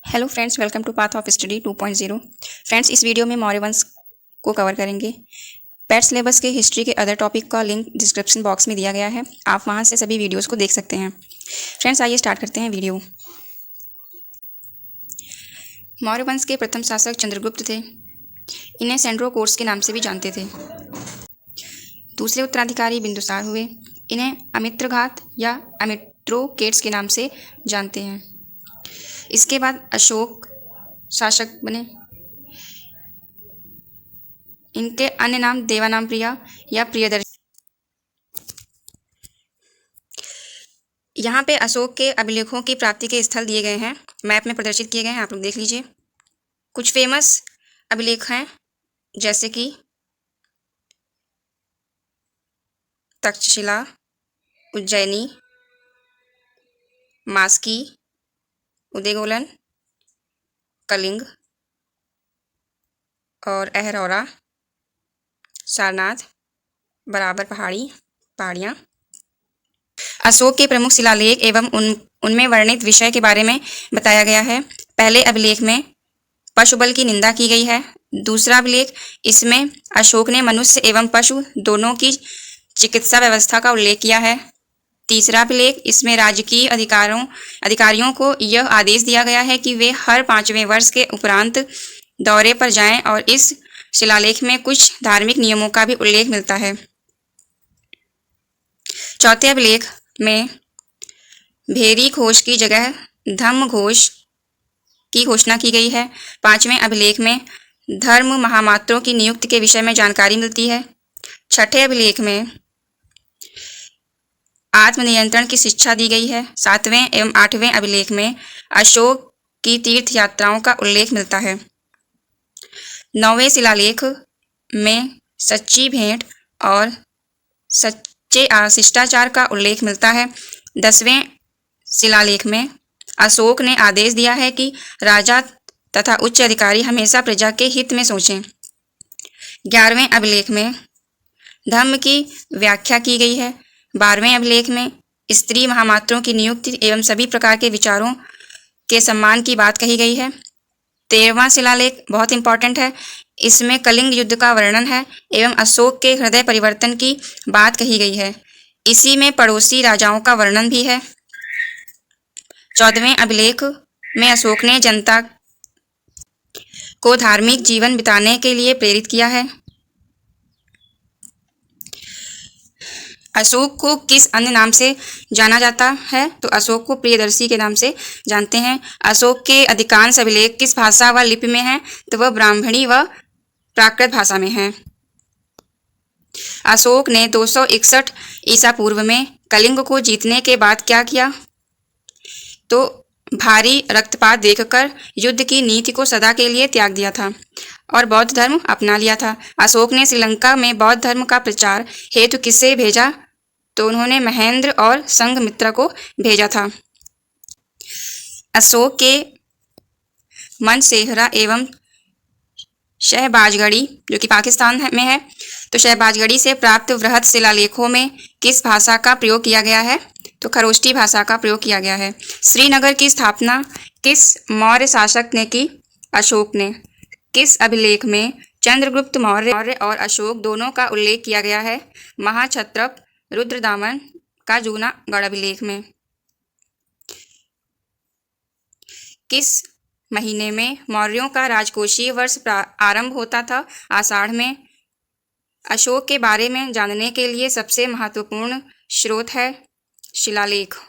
Hello friends, welcome to path of study 2.0। Friends, इस video में मौर्य वंश को कवर करेंगे। पेट सिलेबस के हिस्ट्री के अदर टॉपिक का लिंक डिस्क्रिप्शन बॉक्स में दिया गया है, आप वहां से सभी वीडियोस को देख सकते हैं। फ्रेंड्स, आइए स्टार्ट करते हैं वीडियो। मौर्य वंश के प्रथम शासक चंद्रगुप्त थे। इन्हें सेंड्रोकोर्स के नाम से भी जानते थे। दूसरे उत्तराधिकारी बिंदुसार हुए। इन्हें अमित्रघात या अमित्रोकेट्स के नाम से जानते हैं। इसके बाद अशोक शासक बने। इनके अन्य नाम देवानामप्रिया या प्रियदर्शी। यहाँ पे अशोक के अभिलेखों की प्राप्ति के स्थल दिए गए हैं, मैप में प्रदर्शित किए गए हैं, आप लोग देख लीजिए। कुछ फेमस अभिलेख हैं जैसे कि तक्षशिला, उज्जैनी, मास्की, उदयगोलन, कलिंग और अहरौरा, सारनाथ, बराबर पहाड़ियाँ। अशोक के प्रमुख शिलालेख एवं उनमें वर्णित विषय के बारे में बताया गया है। पहले अभिलेख में पशुबल की निंदा की गई है। दूसरा अभिलेख, इसमें अशोक ने मनुष्य एवं पशु दोनों की चिकित्सा व्यवस्था का उल्लेख किया है। तीसरा अभिलेख, इसमें राजकीय अधिकारियों को यह आदेश दिया गया है कि वे हर 5वें वर्ष के उपरांत दौरे पर जाएं और इस शिलालेख में कुछ धार्मिक नियमों का भी उल्लेख मिलता है। चौथे अभिलेख में भेरी घोष की जगह धम्म घोष की घोषणा की गई है। 5वें अभिलेख में धर्म महामात्रों की नियुक्ति के विषय में जानकारी मिलती है। छठे अभिलेख में आत्मनियंत्रण की शिक्षा दी गई है। 7वें एवं 8वें अभिलेख में अशोक की तीर्थ यात्राओं का उल्लेख मिलता है। 9वें शिलालेख में सच्ची भेंट और सच्चे शिष्टाचार का उल्लेख मिलता है। 10वें शिलालेख में अशोक ने आदेश दिया है कि राजा तथा उच्च अधिकारी हमेशा प्रजा के हित में सोचें। 11वें अभिलेख में धर्म की व्याख्या की गई है। 12वें अभिलेख में स्त्री महामात्रों की नियुक्ति एवं सभी प्रकार के विचारों के सम्मान की बात कही गई है। 13वां शिलालेख बहुत इंपॉर्टेंट है। इसमें कलिंग युद्ध का वर्णन है एवं अशोक के हृदय परिवर्तन की बात कही गई है। इसी में पड़ोसी राजाओं का वर्णन भी है। 14वें अभिलेख में अशोक ने जनता को धार्मिक जीवन बिताने के लिए प्रेरित किया है। अशोक को किस अन्य नाम से जाना जाता है? तो अशोक को प्रियदर्शी के नाम से जानते हैं। अशोक के अधिकांश अभिलेख किस भाषा व लिपि में हैं? तो वह ब्राह्मणी व प्राकृत भाषा में हैं। अशोक ने 261 ईसा पूर्व में कलिंग को जीतने के बाद क्या किया? तो भारी रक्तपात देखकर युद्ध की नीति को सदा के लिए त्याग दिया था और बौद्ध धर्म अपना लिया था। अशोक ने श्रीलंका में बौद्ध धर्म का प्रचार हेतु किसे भेजा? तो उन्होंने महेंद्र और संघमित्रा को भेजा था। अशोक के मनसेहरा एवं शहबाजगढ़ी, जो कि पाकिस्तान में है, तो शहबाजगढ़ी से प्राप्त वृहत शिलालेखों में किस भाषा का प्रयोग किया गया है? तो खरोष्टी भाषा का प्रयोग किया गया है। श्रीनगर की स्थापना किस मौर्य शासक ने की? अशोक ने। किस अभिलेख में चंद्रगुप्त मौर्य और अशोक दोनों का उल्लेख किया गया है? महाक्षत्रप रुद्रदामन का जूनागढ़ अभिलेख में। किस महीने में मौर्यों का राजकोषीय वर्ष आरंभ होता था? आषाढ़ में। अशोक के बारे में जानने के लिए सबसे महत्वपूर्ण स्रोत है शिलालेख।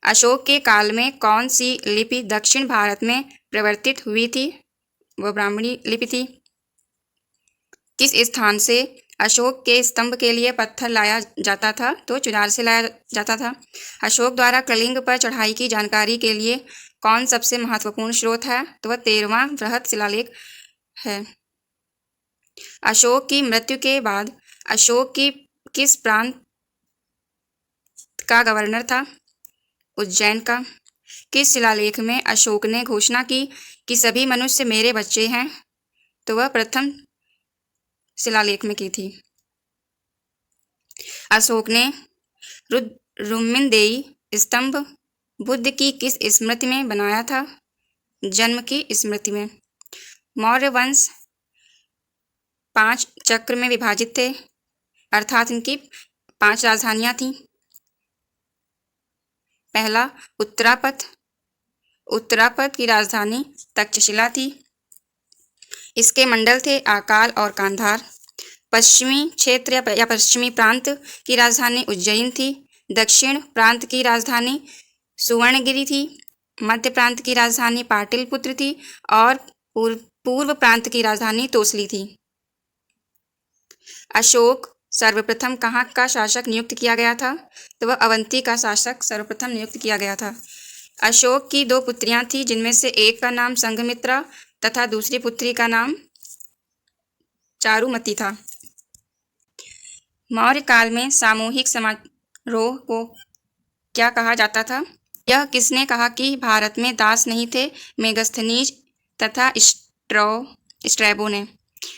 अशोक के काल में कौन सी लिपि दक्षिण भारत में प्रवर्तित हुई थी? वह ब्राह्मणी लिपि थी। किस स्थान से अशोक के स्तंभ के लिए पत्थर लाया जाता था? तो चुनार से लाया जाता था। अशोक द्वारा कलिंग पर चढ़ाई की जानकारी के लिए कौन सबसे महत्वपूर्ण स्रोत है? तो वह 13वां वृहत शिलालेख है। अशोक की मृत्यु के बाद अशोक की किस प्रांत का गवर्नर था? उज्जैन का। किस शिलालेख में अशोक ने घोषणा की कि सभी मनुष्य मेरे बच्चे हैं? तो वह प्रथम शिलालेख में की थी। अशोक ने रुद्रमुंदेई स्तंभ बुद्ध की किस स्मृति में बनाया था? जन्म की स्मृति में। मौर्य वंश 5 चक्र में विभाजित थे, अर्थात इनकी 5 राजधानियां थीं। पहला उत्तरापथ। उत्तरापथ की राजधानी तक्षशिला थी। इसके मंडल थे आकाल और गांधार। पश्चिमी क्षेत्र या पश्चिमी प्रांत की राजधानी उज्जैन थी। दक्षिण प्रांत की राजधानी सुवर्णगिरी थी। मध्य प्रांत की राजधानी पाटलिपुत्र थी और पूर्व प्रांत की राजधानी तोसली थी। अशोक सर्वप्रथम कहाँ का शासक नियुक्त किया गया था? तो वह अवंती का शासक सर्वप्रथम नियुक्त किया गया था। अशोक की 2 पुत्रियां थीं, जिनमें से एक का नाम संघमित्रा तथा दूसरी पुत्री का नाम चारुमती था। मौर्य काल में सामूहिक समारोह को क्या कहा जाता था? यह किसने कहा कि भारत में दास नहीं थे? मेगस्थनीज तथा स्ट्रैबो ने।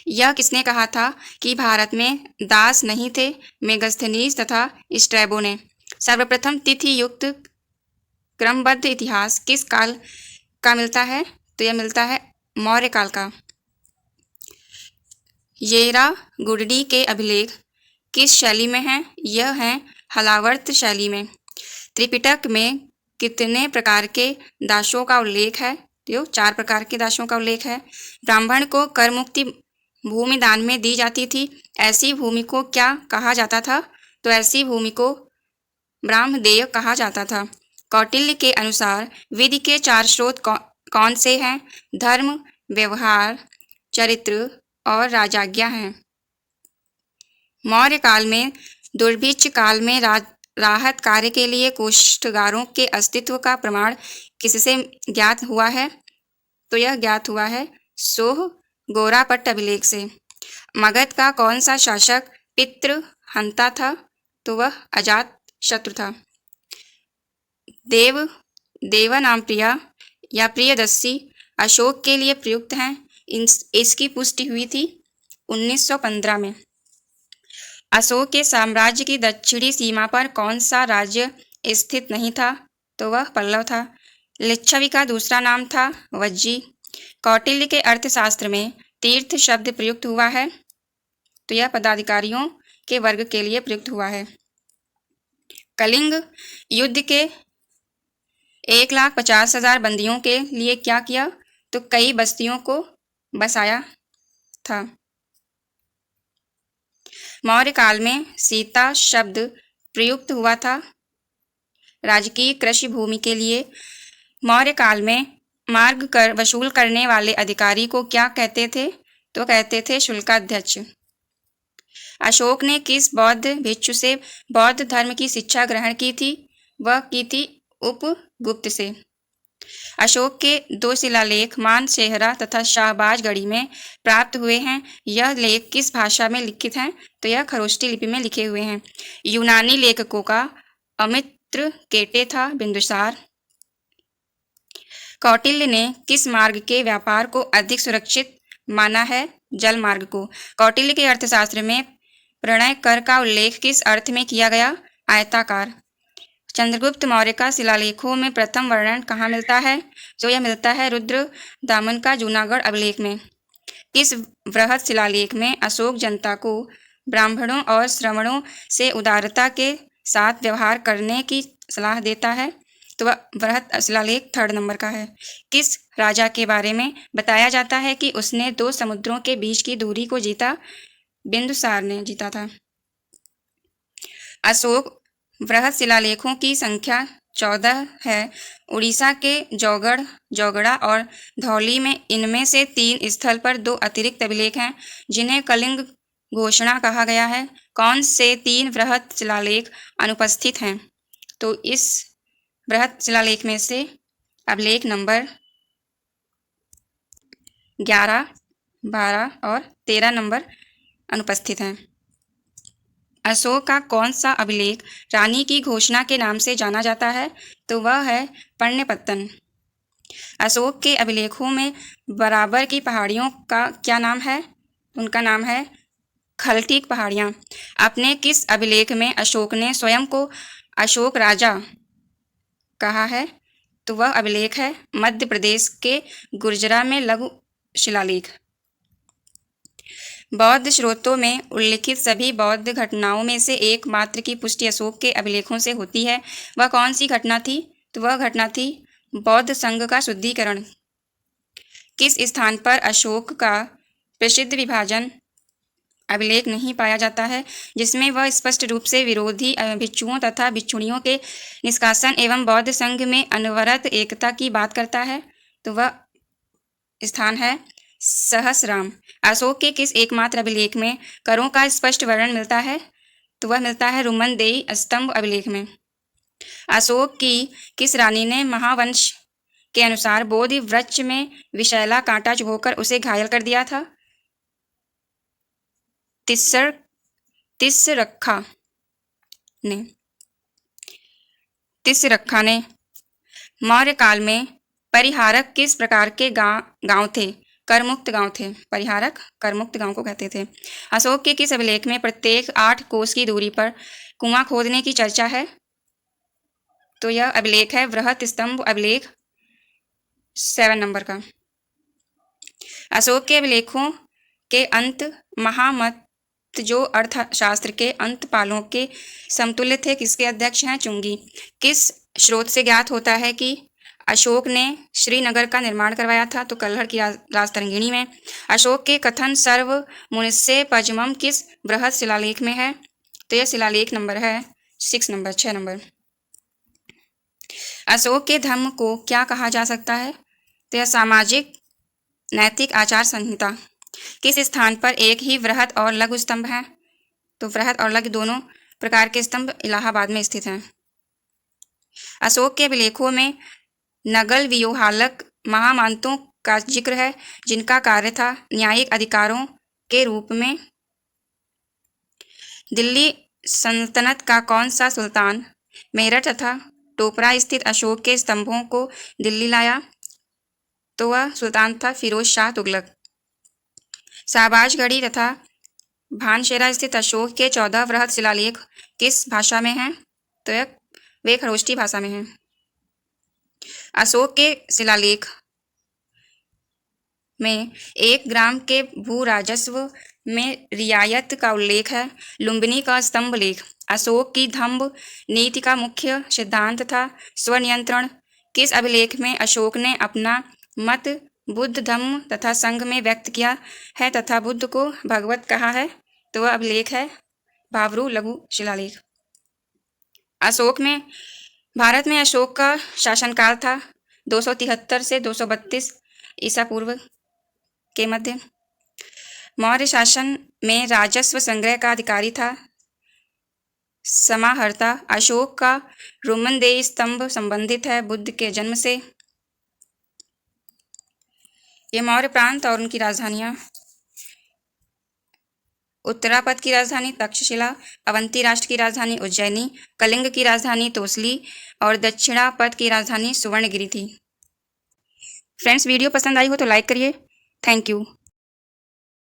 यह किसने कहा था कि भारत में दास नहीं थे? मेगस्थनीज तथा स्ट्रैबो ने। सर्वप्रथम तिथि युक्त क्रमबद्ध इतिहास किस काल का मिलता है? तो यह मिलता है मौर्य काल का। येरागुडडी के अभिलेख किस शैली में हैं? यह है हलावर्त शैली में। त्रिपिटक में कितने प्रकार के दासों का उल्लेख है? तो 4 प्रकार के दासों का उल्लेख है। ब्राह्मण को कर मुक्ति भूमि दान में दी जाती थी। ऐसी भूमि को क्या कहा जाता था? तो ऐसी भूमि को ब्राह्मदेय कहा जाता था। कौटिल्य के अनुसार विधि के 4 स्रोत कौन से हैं? धर्म, व्यवहार, चरित्र और राजाज्ञा हैं। मौर्य काल में दुर्भिक्ष काल में राहत कार्य के लिए कोष्ठगारों के अस्तित्व का प्रमाण किससे ज्ञात हुआ है? तो यह ज्ञात हुआ है सोह गोरापट्ट अभिलेख से। मगध का कौन सा शासक पितृहंता था? तो वह अजात शत्रु था। देवनामप्रिया या प्रियदर्शी अशोक के लिए प्रयुक्त हैं। इसकी पुष्टि हुई थी 1915 में। अशोक के साम्राज्य की दक्षिणी सीमा पर कौन सा राज्य स्थित नहीं था? तो वह पल्लव था। लिच्छवी का दूसरा नाम था वज्जी। कौटिल्य के अर्थशास्त्र में तीर्थ शब्द प्रयुक्त हुआ है। तो यह पदाधिकारियों के वर्ग के लिए प्रयुक्त हुआ है। कलिंग युद्ध के 1,50,000 बंदियों के लिए क्या किया? तो कई बस्तियों को बसाया था। मौर्य काल में सीता शब्द प्रयुक्त हुआ था राजकीय कृषि भूमि के लिए। मौर्य काल में मार्ग कर वसूल करने वाले अधिकारी को क्या कहते थे? तो कहते थे शुल्काध्यक्ष। अशोक ने किस बौद्ध भिक्षु से बौद्ध धर्म की शिक्षा ग्रहण की थी? वह की थी उपगुप्त से। अशोक के 2 शिलालेख मानसेहरा तथा शाहबाजगढ़ी में प्राप्त हुए हैं। यह लेख किस भाषा में लिखित हैं? तो यह खरोष्टी लिपि में लिखे हुए हैं। यूनानी लेखकों का अमित्र केटे था बिंदुसार। कौटिल्य ने किस मार्ग के व्यापार को अधिक सुरक्षित माना है? जल मार्ग को। कौटिल्य के अर्थशास्त्र में प्रणय कर का उल्लेख किस अर्थ में किया गया? आयताकार। चंद्रगुप्त मौर्य का शिलालेखों में प्रथम वर्णन कहाँ मिलता है? जो यह मिलता है रुद्र दामन का जूनागढ़ अभिलेख में। इस वृहद शिलालेख में अशोक जनता को ब्राह्मणों और श्रमणों से उदारता के साथ व्यवहार करने की सलाह देता है। तो वह वृहद शिलालेख 3rd नंबर का है। किस राजा के बारे में बताया जाता है कि उसने 2 समुद्रों के बीच की दूरी को जीता? बिंदुसार ने जीता था। अशोक वृहद शिलालेखों की संख्या 14 है। उड़ीसा के जौगड़ा और धौली में इनमें से 3 स्थल पर 2 अतिरिक्त अभिलेख हैं जिन्हें कलिंग घोषणा कहा गया है। कौन से 3 वृहद शिलालेख अनुपस्थित हैं? तो इस वृहद शिलालेख में से अभिलेख नंबर 11, 12 और 13 नंबर अनुपस्थित हैं। अशोक का कौन सा अभिलेख रानी की घोषणा के नाम से जाना जाता है? तो वह है पर्णपत्तन। अशोक के अभिलेखों में बराबर की पहाड़ियों का क्या नाम है? उनका नाम है खलटीक पहाड़ियाँ। अपने किस अभिलेख में अशोक ने स्वयं को अशोक राजा कहा है? तो वह अभिलेख है मध्य प्रदेश के गुर्जरा में लघु शिलालेख। बौद्ध स्रोतों में उल्लिखित सभी बौद्ध घटनाओं में से एकमात्र की पुष्टि अशोक के अभिलेखों से होती है। वह कौन सी घटना थी? तो वह घटना थी बौद्ध संघ का शुद्धिकरण। किस स्थान पर अशोक का प्रसिद्ध विभाजन अभिलेख नहीं पाया जाता है जिसमें वह स्पष्ट रूप से विरोधी भिक्षुओं तथा भिक्षुणियों के निष्कासन एवं बौद्ध संघ में अनवरत एकता की बात करता है? तो वह स्थान है सहस्राम। अशोक के किस एकमात्र अभिलेख में करों का स्पष्ट वर्णन मिलता है? तो वह मिलता है रुमनदेई स्तंभ अभिलेख में। अशोक की किस रानी ने महावंश के अनुसार बोधि वृक्ष में विषैला कांटा चुभोकर उसे घायल कर दिया था? तिस्सरखा ने। मौर्य काल में परिहारक किस प्रकार के गांव थे? करमुक्त गांव थे। परिहारक करमुक्त गांव को कहते थे। अशोक के किस अभिलेख में प्रत्येक 8 कोस की दूरी पर कुआं खोदने की चर्चा है? तो यह अभिलेख है बृहत स्तंभ अभिलेख 7 नंबर का। अशोक के अभिलेखों के अंत महामत जो अर्थशास्त्र के अंतपालों के समतुल्य थे किसके अध्यक्ष हैं? चुंगी। किस स्रोत से ज्ञात होता है कि अशोक ने श्रीनगर का निर्माण करवाया था? तो कल्हड़ की राजतरंगिणी में। अशोक के कथन सर्व मुनिस्य पजमम किस बृहत शिलालेख में है? तो यह शिलालेख नंबर है 6 नंबर। अशोक के धर्म को क्या कहा जा सकता है? तो यह सामाजिक नैतिक आचार संहिता। किस स्थान पर एक ही वृहत और लघु स्तंभ है? तो वृहत और लघु दोनों प्रकार के स्तंभ इलाहाबाद में स्थित हैं। अशोक के अभिलेखों में नगल व्यूहालक महामानतों का जिक्र है जिनका कार्य था न्यायिक अधिकारों के रूप में दिल्ली सल्तनत का कौन सा सुल्तान मेरठ तथा टोपरा स्थित अशोक के स्तंभों को दिल्ली लाया? तो वह सुल्तान था फिरोज शाह तुगलक। शाहबाजगढ़ी तथा भानशेरा स्थित अशोक के 14 वृहत शिलालेख किस भाषा में हैं? तो वे खरोष्टी भाषा में हैं। अशोक के शिलालेख में 1 ग्राम के भू राजस्व में रियायत का उल्लेख है। लुम्बिनी का स्तंभ लेख। अशोक की धम्ब नीति का मुख्य सिद्धांत था स्वनियंत्रण। किस अभिलेख में अशोक ने अपना मत बुद्ध धम्म तथा संघ में व्यक्त किया है तथा बुद्ध को भगवत कहा है? तो वह अभिलेख है भावरू लघु शिलालेख। भारत में अशोक का शासनकाल था 273 से 232 ईसा पूर्व के मध्य। मौर्य शासन में राजस्व संग्रह का अधिकारी था समाहर्ता। अशोक का रुमनदेई स्तंभ संबंधित है बुद्ध के जन्म से। ये मौर्य प्रांत और उनकी राजधानियां उत्तरापद की राजधानी तक्षशिला, अवंती राष्ट्र की राजधानी उज्जैनी, कलिंग की राजधानी तोसली और दक्षिणापद की राजधानी सुवर्णगिरी थी। फ्रेंड्स, वीडियो पसंद आई हो तो लाइक करिए। Thank you.